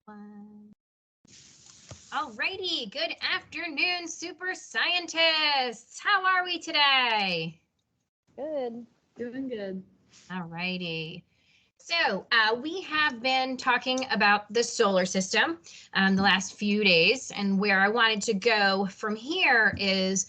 One. Alrighty, good afternoon, super scientists. How are we today? Good. Doing good. Alrighty. So we have been talking about the solar system the last few days, and where I wanted to go from here is,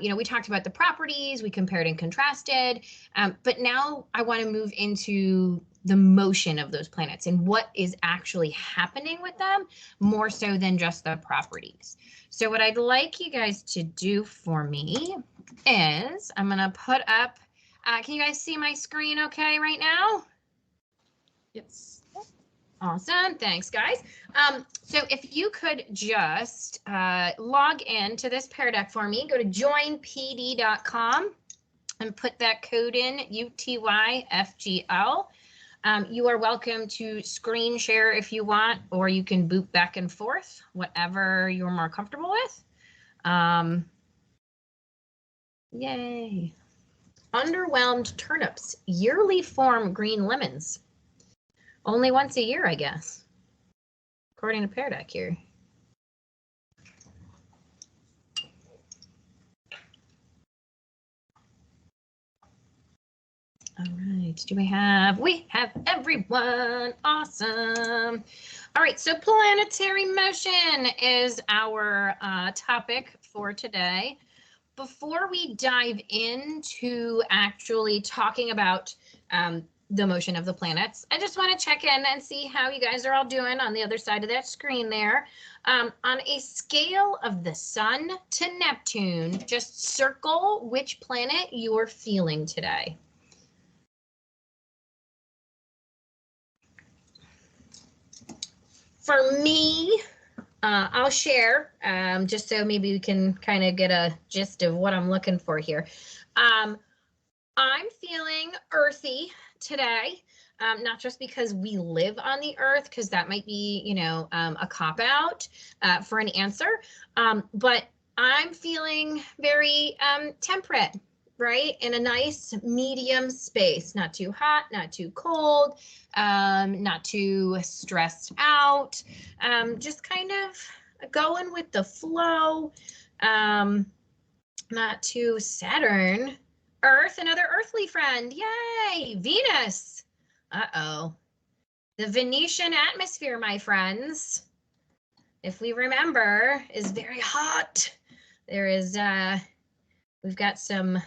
we talked about the properties, we compared and contrasted, but now I want to move into the motion of those planets and what is actually happening with them, more so than just the properties. So what I'd like you guys to do for me is I'm going to put up, can you guys see my screen okay right now? Yes. Awesome. Thanks, guys. So if you could just log in to this Pear Deck for me, go to joinpd.com and put that code in, UTYFGL. You are welcome to screen share if you want, or you can boot back and forth, whatever you're more comfortable with. Yay. Underwhelmed turnips, yearly form green lemons. Only once a year, I guess, according to Pear Deck here. All right, we have everyone. Awesome. All right, so planetary motion is our topic for today. Before we dive into actually talking about the motion of the planets, I just want to check in and see how you guys are all doing on the other side of that screen there. On a scale of the sun to Neptune, just circle which planet you're feeling today. For me, I'll share just so maybe we can kind of get a gist of what I'm looking for here. I'm feeling earthy today, not just because we live on the earth, because that might be, a cop-out for an answer, but I'm feeling very temperate, right? In a nice medium space, not too hot, not too cold, not too stressed out, just kind of going with the flow, not too Saturn. Earth, another earthly friend. Yay! Venus. Uh-oh. The Venetian atmosphere, my friends, if we remember, is very hot. There is, we've got some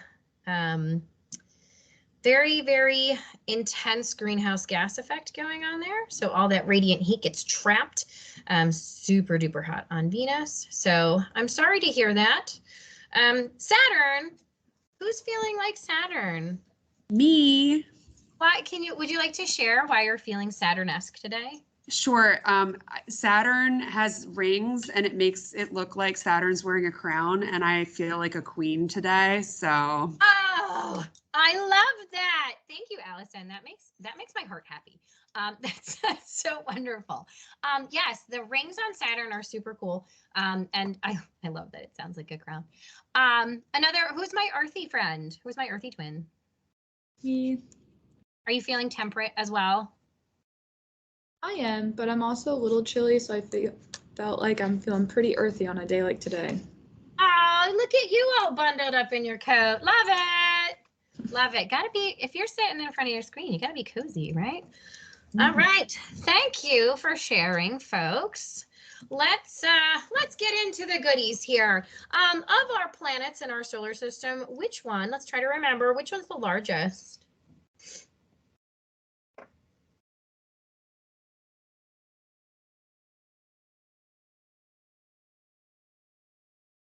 very, very intense greenhouse gas effect going on there. So all that radiant heat gets trapped, super duper hot on Venus. So I'm sorry to hear that. Saturn. Who's feeling like Saturn? Me. Why would you like to share why you're feeling Saturn-esque today? Sure. Saturn has rings and it makes it look like Saturn's wearing a crown, and I feel like a queen today. So. Oh, I love that. Thank you, Allison. That makes my heart happy. That's so wonderful. Yes, the rings on Saturn are super cool. And I love that it sounds like a crown. Who's my earthy friend? Who's my earthy twin? Me. Are you feeling temperate as well? I am, but I'm also a little chilly, so I felt like I'm feeling pretty earthy on a day like today. Oh, look at you all bundled up in your coat. Love it. Love it. Gotta be, if you're sitting in front of your screen, you gotta be cozy, right? Mm-hmm. All right. Thank you for sharing, folks. Let's get into the goodies here. Of our planets in our solar system, which one, let's try to remember, which one's the largest?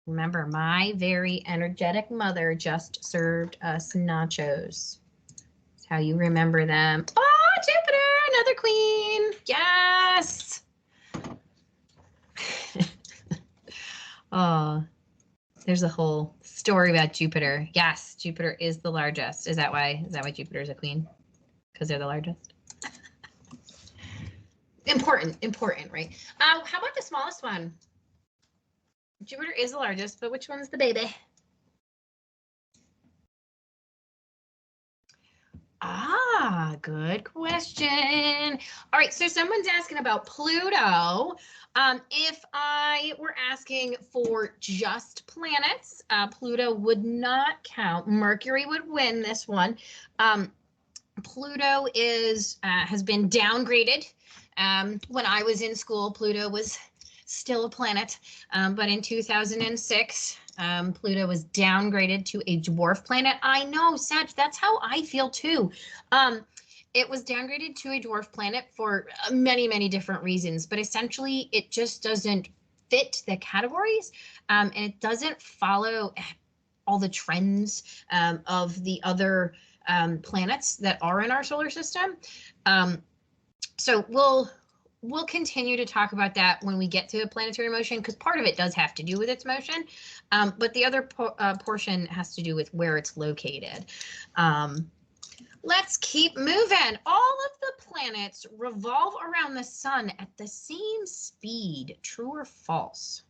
Remember, my very energetic mother just served us nachos. That's how you remember them. Oh, Jupiter, another queen. Yes. Oh, there's a whole story about Jupiter. Yes, Jupiter is the largest. Is that why Jupiter is a queen? Because they're the largest? Important, right? How about the smallest one? Jupiter is the largest, but which one's the baby? Ah, good question. All right, so someone's asking about Pluto. If I were asking for just planets, Pluto would not count. Mercury would win this one. Pluto has been downgraded. When I was in school, Pluto was still a planet, but in 2006, Pluto was downgraded to a dwarf planet. I know, Sag, that's how I feel too. It was downgraded to a dwarf planet for many, many different reasons, but essentially it just doesn't fit the categories, and it doesn't follow all the trends of the other planets that are in our solar system. So we'll continue to talk about that when we get to the planetary motion, because part of it does have to do with its motion, but the other portion has to do with where it's located. Let's keep moving. All of the planets revolve around the sun at the same speed. True or false?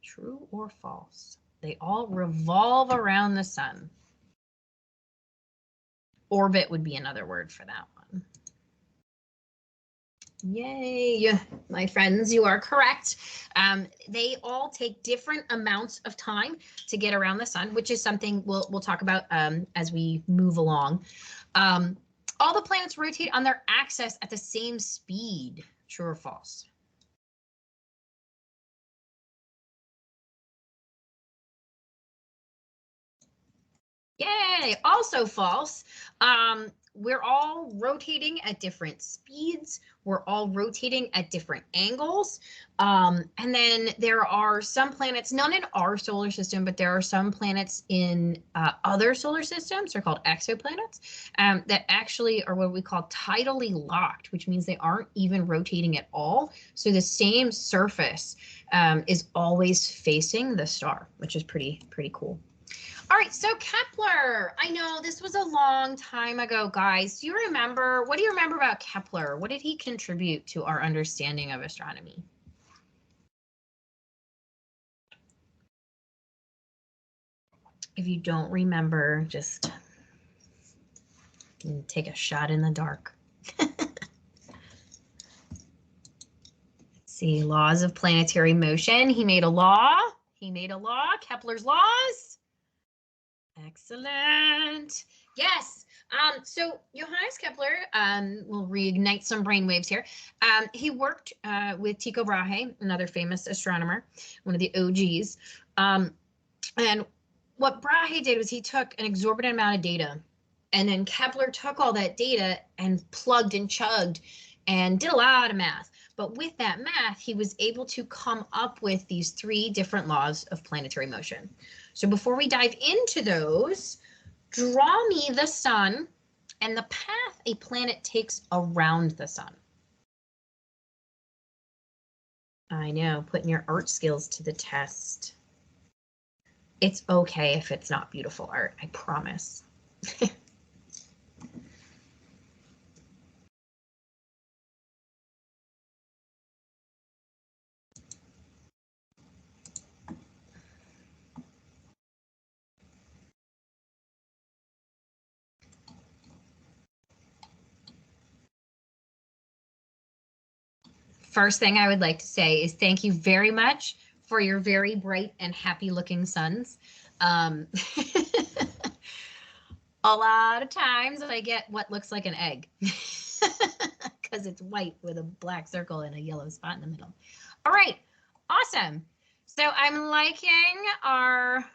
True or false? They all revolve around the sun. Orbit would be another word for that one. Yay, my friends, you are correct. They all take different amounts of time to get around the sun, which is something we'll talk about as we move along. All the planets rotate on their axis at the same speed. True or false? Yay, also false. We're all rotating at different speeds. We're all rotating at different angles. And then there are some planets, none in our solar system, but there are some planets in other solar systems, they're called exoplanets, that actually are what we call tidally locked, which means they aren't even rotating at all. So the same surface is always facing the star, which is pretty cool. All right, so Kepler, I know this was a long time ago, guys. Do you remember, what do you remember about Kepler? What did he contribute to our understanding of astronomy? If you don't remember, just take a shot in the dark. Let's see, laws of planetary motion. He made a law. Kepler's laws. Excellent. Yes. So Johannes Kepler will reignite some brainwaves here. He worked with Tycho Brahe, another famous astronomer, one of the OGs. And what Brahe did was he took an exorbitant amount of data, and then Kepler took all that data and plugged and chugged and did a lot of math. But with that math, he was able to come up with these 3 different laws of planetary motion. So before we dive into those, draw me the sun and the path a planet takes around the sun. I know, putting your art skills to the test. It's okay if it's not beautiful art, I promise. First thing I would like to say is thank you very much for your very bright and happy looking suns. A lot of times I get what looks like an egg because it's white with a black circle and a yellow spot in the middle. All right, awesome. So I'm liking our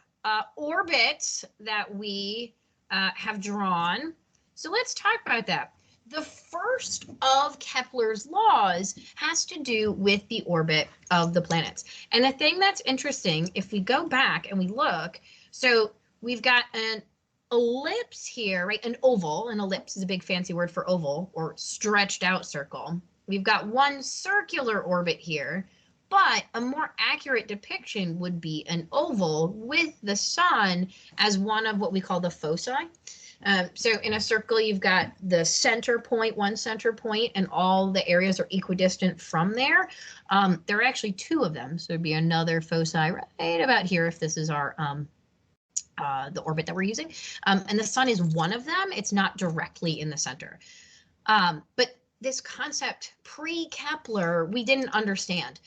orbit that we have drawn. So let's talk about that. The first of Kepler's laws has to do with the orbit of the planets. And the thing that's interesting, if we go back and we look, so we've got an ellipse here, right? An oval, an ellipse is a big fancy word for oval or stretched out circle. We've got one circular orbit here, but a more accurate depiction would be an oval with the sun as one of what we call the foci. So in a circle, you've got the center point, one center point, and all the areas are equidistant from there. There are actually 2 of them. So there'd be another foci right about here if this is our the orbit that we're using. And the sun is one of them. It's not directly in the center. But this concept pre-Kepler, we didn't understand.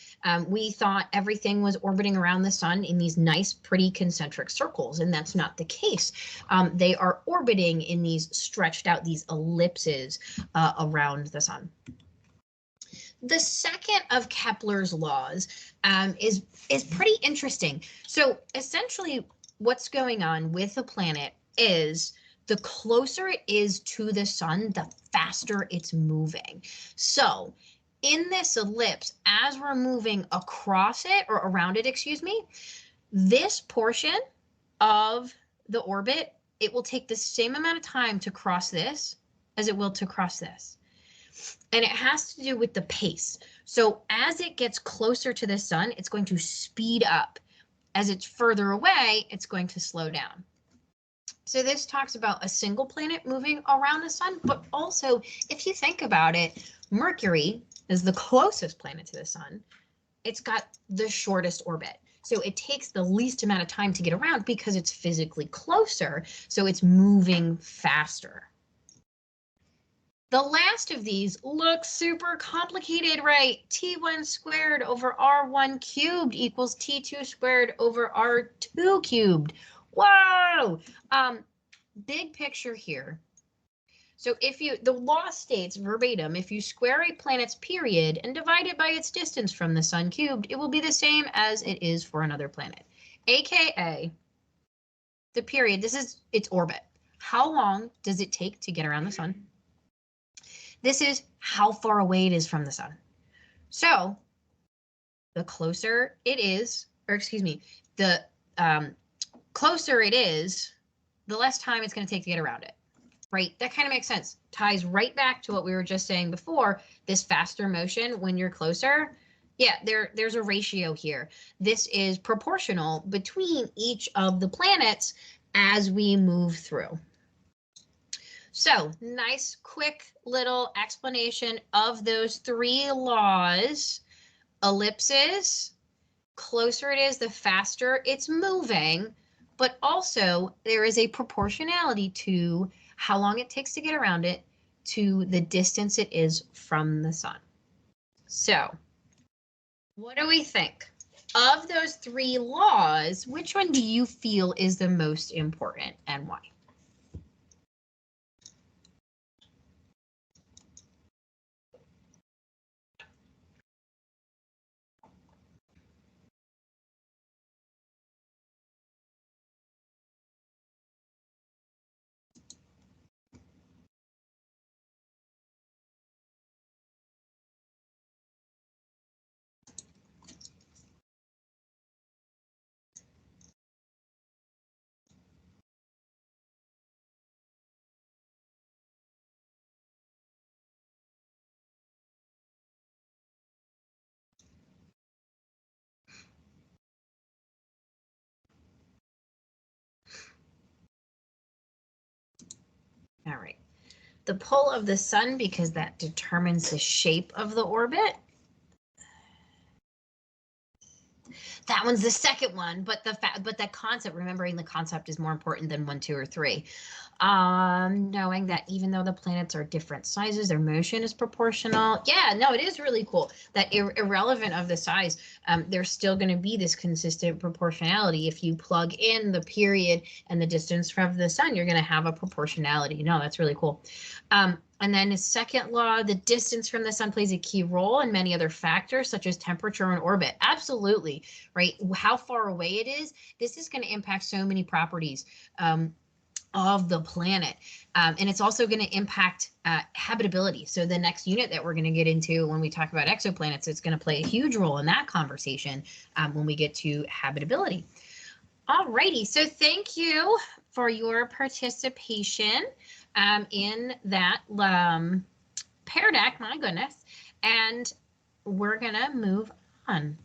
We thought everything was orbiting around the sun in these nice, pretty concentric circles, and that's not the case. They are orbiting in these stretched out, these ellipses around the sun. The second of Kepler's laws is pretty interesting. So essentially what's going on with a planet is the closer it is to the sun, the faster it's moving. So in this ellipse, as we're moving across it or around it, excuse me, this portion of the orbit, it will take the same amount of time to cross this as it will to cross this. And it has to do with the pace. So as it gets closer to the sun, it's going to speed up. As it's further away, it's going to slow down. So this talks about a single planet moving around the sun, but also if you think about it, Mercury is the closest planet to the sun. It's got the shortest orbit. So it takes the least amount of time to get around because it's physically closer. So it's moving faster. The last of these looks super complicated, right? T1 squared over R1 cubed equals T2 squared over R2 cubed. Whoa! Big picture here. So if the law states verbatim, if you square a planet's period and divide it by its distance from the sun cubed, it will be the same as it is for another planet. AKA, the period, this is its orbit. How long does it take to get around the sun? This is how far away it is from the sun. So the closer it is, or excuse me, the closer it is, the less time it's going to take to get around it, right? That kind of makes sense. Ties right back to what we were just saying before, this faster motion when you're closer. Yeah, there's a ratio here. This is proportional between each of the planets as we move through. So nice, quick little explanation of those three laws. Ellipses, closer it is, the faster it's moving, but also there is a proportionality to how long it takes to get around it to the distance it is from the sun. So what do we think? Of those three laws, which one do you feel is the most important and why? All right. The pull of the sun, because that determines the shape of the orbit. That one's the second one, but the concept, remembering the concept is more important than 1, 2, or 3. Knowing that even though the planets are different sizes, their motion is proportional. Yeah, no, it is really cool that irrelevant of the size, there's still going to be this consistent proportionality. If you plug in the period and the distance from the sun, you're going to have a proportionality. No, that's really cool. And then the second law, the distance from the sun plays a key role in many other factors, such as temperature and orbit. Absolutely, right? How far away it is, this is going to impact so many properties of the planet. And it's also going to impact habitability. So the next unit that we're going to get into when we talk about exoplanets, it's going to play a huge role in that conversation when we get to habitability. All righty, so thank you for your participation in that Pear Deck, my goodness. And we're going to move on.